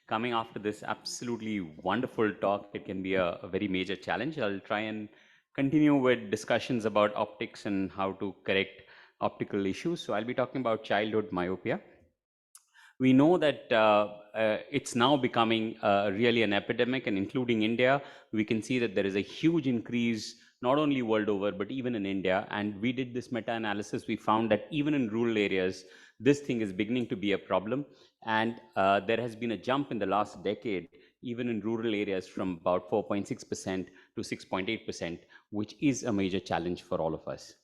Coming after this absolutely wonderful talk. It can be a very major challenge. I'll try and continue with discussions about optics and how to correct optical issues. So I'll be talking about childhood myopia. We know that it's now becoming really an epidemic, and including India, we can see that there is a huge increase not only world over, but even in India. And we did this meta-analysis. We found that even in rural areas, this thing is beginning to be a problem. And there has been a jump in the last decade, even in rural areas, from about 4.6% to 6.8%, which is a major challenge for all of us.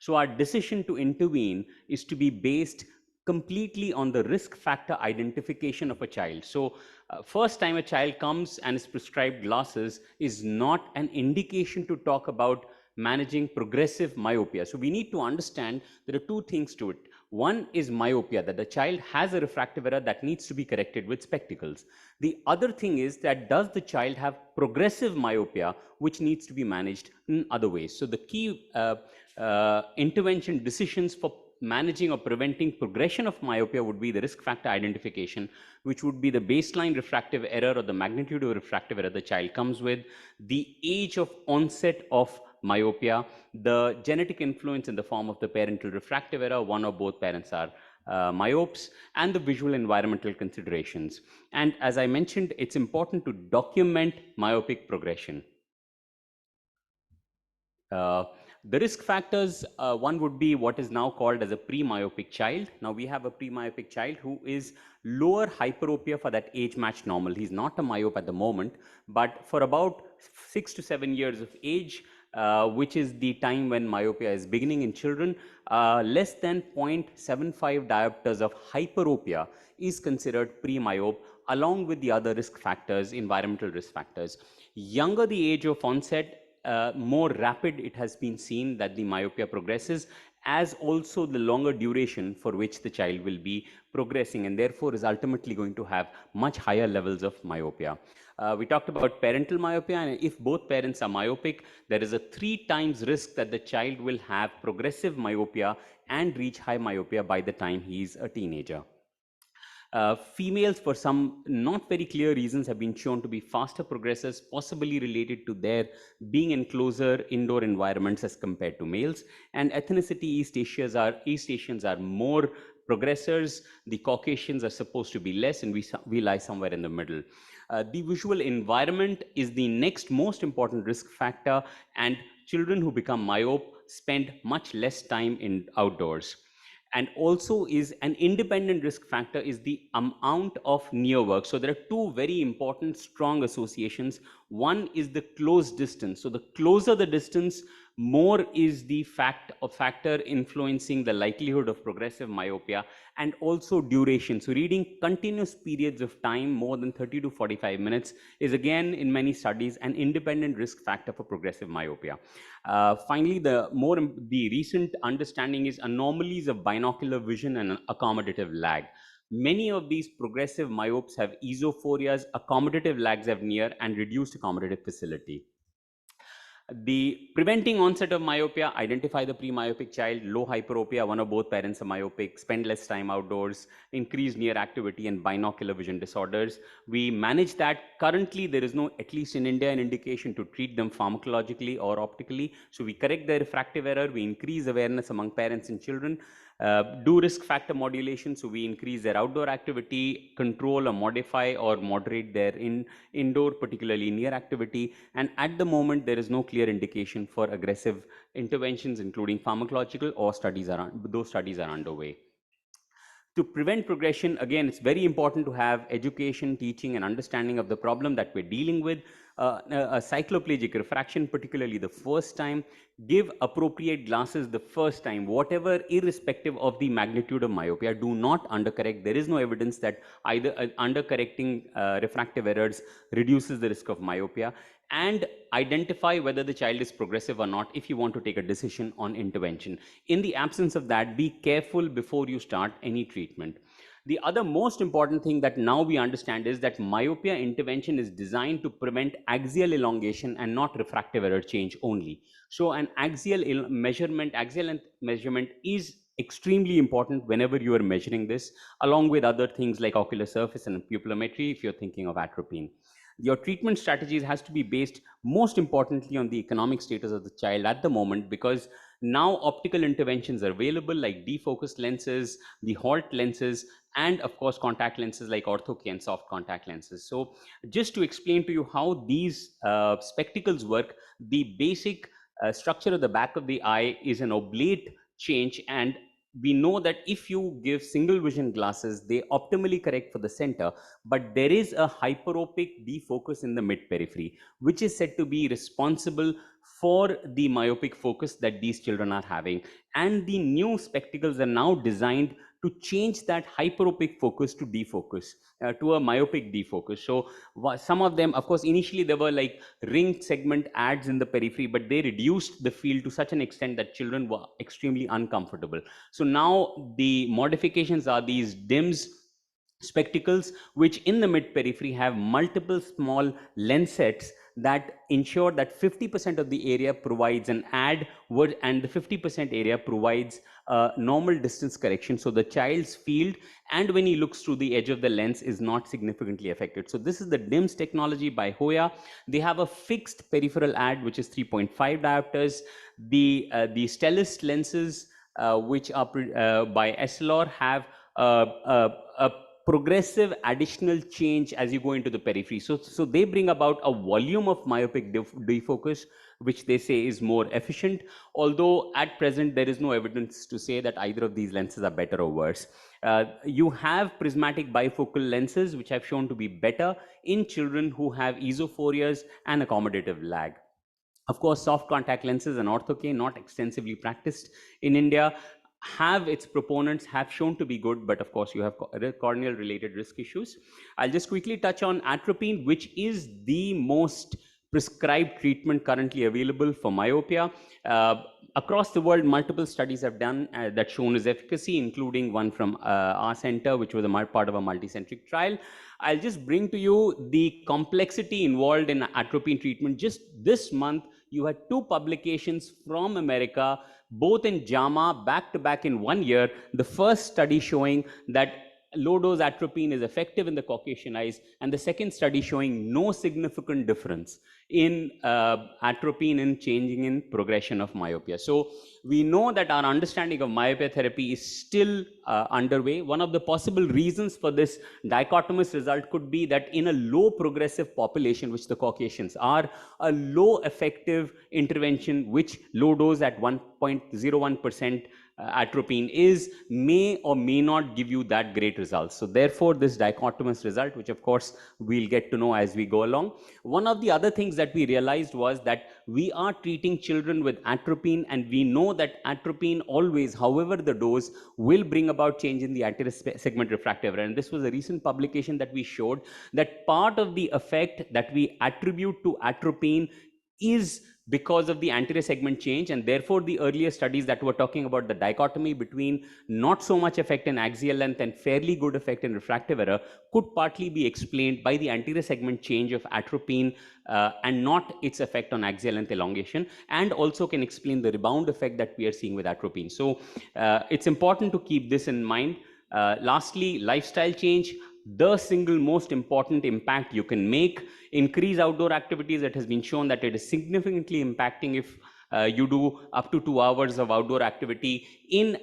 So our decision to intervene is to be based completely on the risk factor identification of a child. So first time a child comes and is prescribed glasses is not an indication to talk about managing progressive myopia. So we need to understand there are two things to it. One is myopia, that the child has a refractive error that needs to be corrected with spectacles. The other thing is that does the child have progressive myopia, which needs to be managed in other ways. So the key intervention decisions for managing or preventing progression of myopia would be the risk factor identification, which would be the baseline refractive error or the magnitude of refractive error the child comes with, the age of onset of myopia, the genetic influence in the form of the parental refractive error, one or both parents are myopes, and the visual environmental considerations. And as I mentioned, it's important to document myopic progression. The risk factors, one would be what is now called as a pre-myopic child. Now we have a pre-myopic child who is lower hyperopia for that age-matched normal. He's not a myope at the moment, but for about 6 to 7 years of age, which is the time when myopia is beginning in children, less than 0.75 diopters of hyperopia is considered pre-myope, along with the other risk factors, environmental risk factors. Younger the age of onset, more rapid it has been seen that the myopia progresses, as also the longer duration for which the child will be progressing, and therefore is ultimately going to have much higher levels of myopia. We talked about parental myopia, and if both parents are myopic, there is a 3 times risk that the child will have progressive myopia and reach high myopia by the time he is a teenager. Females, for some not very clear reasons, have been shown to be faster progressors, possibly related to their being in closer indoor environments as compared to males. And ethnicity, East Asians are more progressors. The Caucasians are supposed to be less, and we lie somewhere in the middle. The visual environment is the next most important risk factor, and children who become myope spend much less time in outdoors. And also is an independent risk factor is the amount of near work. So there are two very important strong associations. One is the close distance. So the closer the distance, more is the factor influencing the likelihood of progressive myopia, and also duration. So reading continuous periods of time more than 30 to 45 minutes is again in many studies an independent risk factor for progressive myopia. Finally, the recent understanding is anomalies of binocular vision and accommodative lag. Many of these progressive myopes have esophorias, accommodative lags have near and reduced accommodative facility. The preventing onset of myopia, identify the pre-myopic child, low hyperopia, one or both parents are myopic, spend less time outdoors, increased near activity and binocular vision disorders. We manage that. Currently, there is no, at least in India, an indication to treat them pharmacologically or optically. So we correct the refractive error, we increase awareness among parents and children. Do risk factor modulation, so we increase their outdoor activity, control or modify or moderate their indoor, particularly near activity. And at the moment, there is no clear indication for aggressive interventions, including pharmacological, or those studies are underway. To prevent progression, again, it's very important to have education, teaching, and understanding of the problem that we're dealing with. A cycloplegic refraction, particularly the first time, give appropriate glasses the first time, whatever, irrespective of the magnitude of myopia. Do not undercorrect. There is no evidence that either undercorrecting refractive errors reduces the risk of myopia. And identify whether the child is progressive or not if you want to take a decision on intervention. In the absence of that, be careful before you start any treatment. The other most important thing that now we understand is that myopia intervention is designed to prevent axial elongation and not refractive error change only. So an axial measurement is extremely important whenever you are measuring this, along with other things like ocular surface and pupillometry if you're thinking of atropine. Your treatment strategies has to be based most importantly on the economic status of the child at the moment, because now optical interventions are available like defocused lenses, the halt lenses, and of course contact lenses like ortho-K and soft contact lenses. So just to explain to you how these spectacles work, the basic structure of the back of the eye is an oblate change, and we know that if you give single vision glasses, they optimally correct for the center, but there is a hyperopic defocus in the mid periphery, which is said to be responsible for the myopic focus that these children are having. And the new spectacles are now designed to change that hyperopic focus to defocus, to a myopic defocus. So some of them, of course, initially there were like ring segment ads in the periphery, but they reduced the field to such an extent that children were extremely uncomfortable. So now the modifications are these DIMS spectacles, which in the mid periphery have multiple small lens sets that ensure that 50% of the area provides an ad and the 50% area provides normal distance correction. So the child's field, and when he looks through the edge of the lens, is not significantly affected. So this is the DIMS technology by Hoya. They have a fixed peripheral ad, which is 3.5 diopters. The Stellest lenses, which are by Essilor, have a progressive additional change as you go into the periphery. So they bring about a volume of myopic defocus, which they say is more efficient, although at present there is no evidence to say that either of these lenses are better or worse. You have prismatic bifocal lenses, which have shown to be better in children who have esophorias and accommodative lag. Of course, soft contact lenses and ortho-K, not extensively practiced in India, have its proponents, have shown to be good, but of course you have corneal related risk issues. I'll just quickly touch on atropine, which is the most prescribed treatment currently available for myopia. Across the world, multiple studies have done that shown its efficacy, including one from our center, which was a part of a multicentric trial. I'll just bring to you the complexity involved in atropine treatment. Just this month, you had 2 publications from America, both in JAMA, back to back in 1 year. The first study showing that low-dose atropine is effective in the Caucasian eyes, and the second study showing no significant difference in atropine in changing in progression of myopia. So we know that our understanding of myopia therapy is still underway. One of the possible reasons for this dichotomous result could be that in a low progressive population, which the Caucasians are, a low effective intervention, which low dose at 1.01% atropine may or may not give you that great results. So therefore, this dichotomous result, which of course we'll get to know as we go along. One of the other things that we realized was that we are treating children with atropine, and we know that atropine always, however the dose, will bring about change in the anterior segment refractive error. And this was a recent publication that we showed that part of the effect that we attribute to atropine is because of the anterior segment change, and therefore the earlier studies that were talking about the dichotomy between not so much effect in axial length and fairly good effect in refractive error could partly be explained by the anterior segment change of atropine and not its effect on axial length elongation, and also can explain the rebound effect that we are seeing with atropine. So it's important to keep this in mind. Lastly, lifestyle change. The single most important impact you can make: increase outdoor activities. It has been shown that it is significantly impacting if you do up to 2 hours of outdoor activity in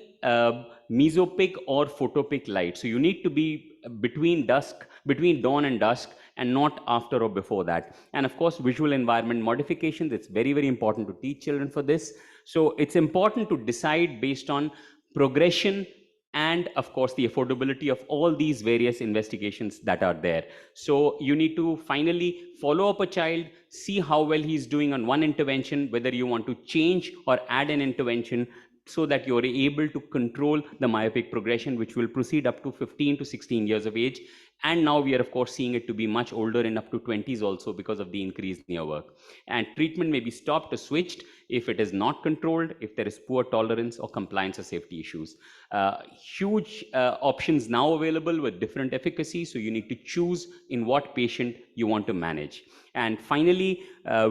mesopic or photopic light. So you need to be between dawn and dusk, and not after or before that. And of course, visual environment modifications. It's very, very important to teach children for this. So it's important to decide based on progression and of course the affordability of all these various investigations that are there. So you need to finally follow up a child, see how well he's doing on one intervention, whether you want to change or add an intervention, so that you're able to control the myopic progression, which will proceed up to 15 to 16 years of age. And now we are of course seeing it to be much older and up to 20s also, because of the increased near work. And treatment may be stopped or switched if it is not controlled, if there is poor tolerance or compliance or safety issues. Huge options now available with different efficacy, so you need to choose in what patient you want to manage. And finally,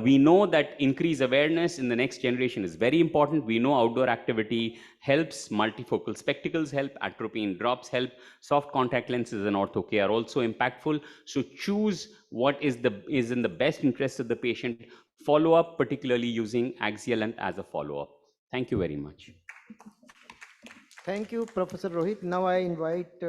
we know that increased awareness in the next generation is very important. We know outdoor activity helps, multifocal spectacles help, atropine drops help, soft contact lenses and ortho K are also impactful. So choose what is in the best interest of the patient. Follow up, particularly using exellent as a follow up. Thank you very much. Thank you, Professor Rohit. Now I invite